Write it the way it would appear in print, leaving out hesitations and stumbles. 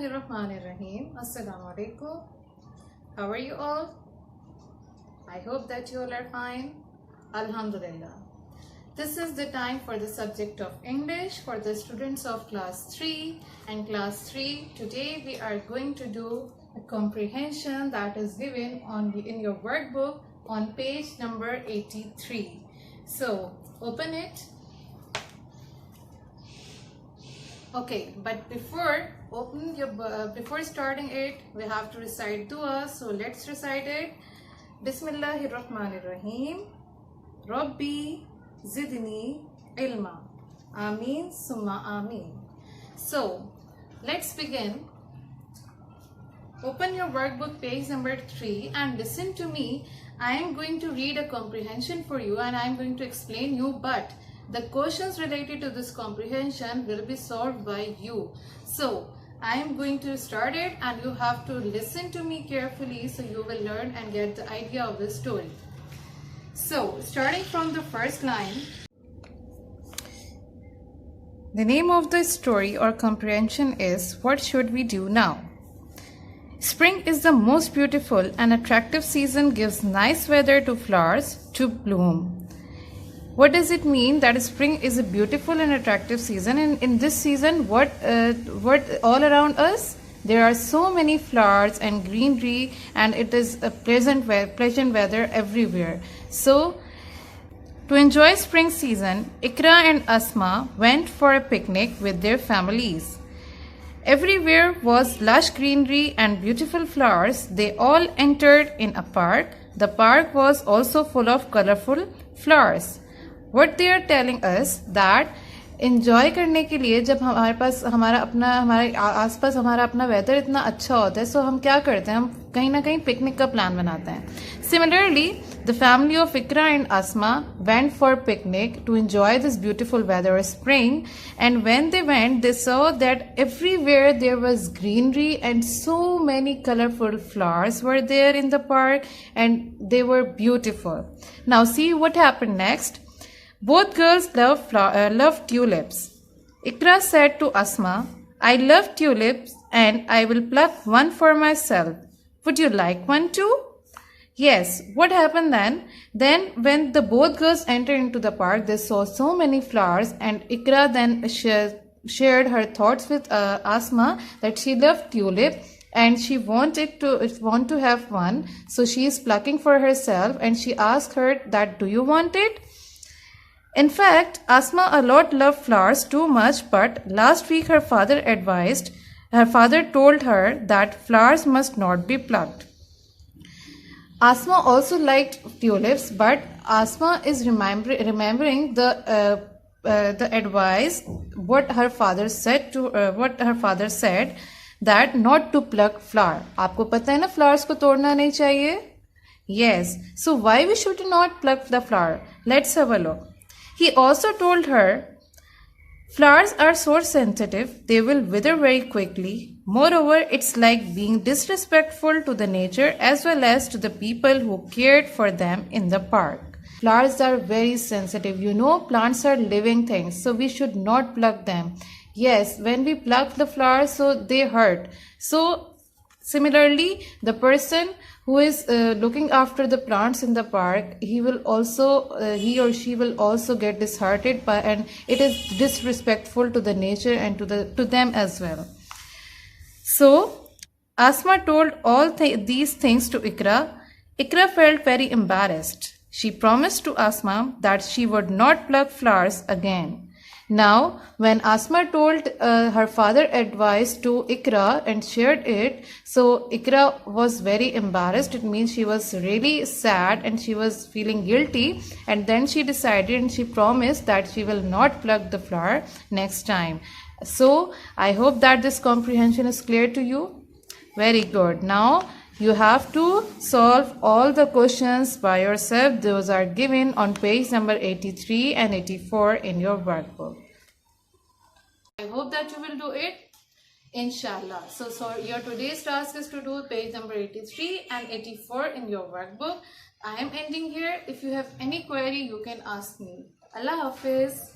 Bismillahirrahmanirrahim. Assalamu alaikum. How are you all? I hope that you all are fine. Alhamdulillah. This is the time for the subject of English for the students of class 3 and class 3. Today we are going to do a comprehension that is given in your workbook on page number 83. So open it. Okay, but before starting it, we have to recite dua. So let's recite it. Bismillahirrahmanirrahim. Rabbi zidni ilma. Ameen summa ameen. So let's begin. Open your workbook page number 3 and listen to me. I am going to read a comprehension for you and I am going to explain you, but the questions related to this comprehension will be solved by you. So I am going to start it and you have to listen to me carefully so you will learn and get the idea of the story. So starting from the first line. The name of the story or comprehension is What Should We Do Now? Spring is the most beautiful and attractive season, gives nice weather to flowers to bloom. What does it mean that spring is a beautiful and attractive season? And in this season, what all around us? There are so many flowers and greenery, and it is a pleasant weather everywhere. So, to enjoy spring season, Ikra and Asma went for a picnic with their families. Everywhere was lush greenery and beautiful flowers. They all entered in a park. The park was also full of colorful flowers. What they are telling us that enjoy करने के लिए जब हमारे पास हमारे आसपास हमारा अपना weather इतना अच्छा होता है, सो हम क्या करते हैं, हम कहीं ना कहीं पिकनिक का प्लान बनाते हैं. Similarly, the family of Ikra and Asma went for a picnic to enjoy this beautiful weather of spring, and when they went, they saw that everywhere there was greenery and so many colorful flowers were there in the park and they were beautiful. Now see what happened next. Both girls love tulips. Ikra said to Asma, I love tulips and I will pluck one for myself. Would you like one too? Yes. What happened then? Then when the both girls entered into the park, they saw so many flowers, and Ikra then shared her thoughts with Asma that she loved tulip and she want to have one. So she is plucking for herself and she asked her that, do you want it? In fact, Asma a lot loved flowers too much, but last week her father told her that flowers must not be plucked. Asma also liked tulips, but Asma is remembering the advice what her father said that not to pluck flower. आपको पता है ना flowers को तोड़ना नहीं चाहिए? Yes. So why we should not pluck the flower? Let's have a look. He also told her, flowers are so sensitive, they will wither very quickly. Moreover, it's like being disrespectful to the nature as well as to the people who cared for them in the park. Flowers are very sensitive. You know, plants are living things, so we should not pluck them. Yes, when we pluck the flowers, so they hurt. So, similarly, the person who is looking after the plants in the park, he or she will also get disheartened and it is disrespectful to the nature and to them as well. So Asma told all these things to Ikra. Ikra felt very embarrassed. She promised to Asma that she would not pluck flowers again. Now, when Asma told her father advice to Ikra and shared it, so Ikra was very embarrassed. It means she was really sad and she was feeling guilty. And then she decided and she promised that she will not pluck the flower next time. So, I hope that this comprehension is clear to you. Very good. Now, you have to solve all the questions by yourself. Those are given on page number 83 and 84 in your workbook. I hope that you will do it, inshallah. So your today's task is to do page number 83 and 84 in your workbook. I am ending here. If you have any query, you can ask me. Allah Hafiz.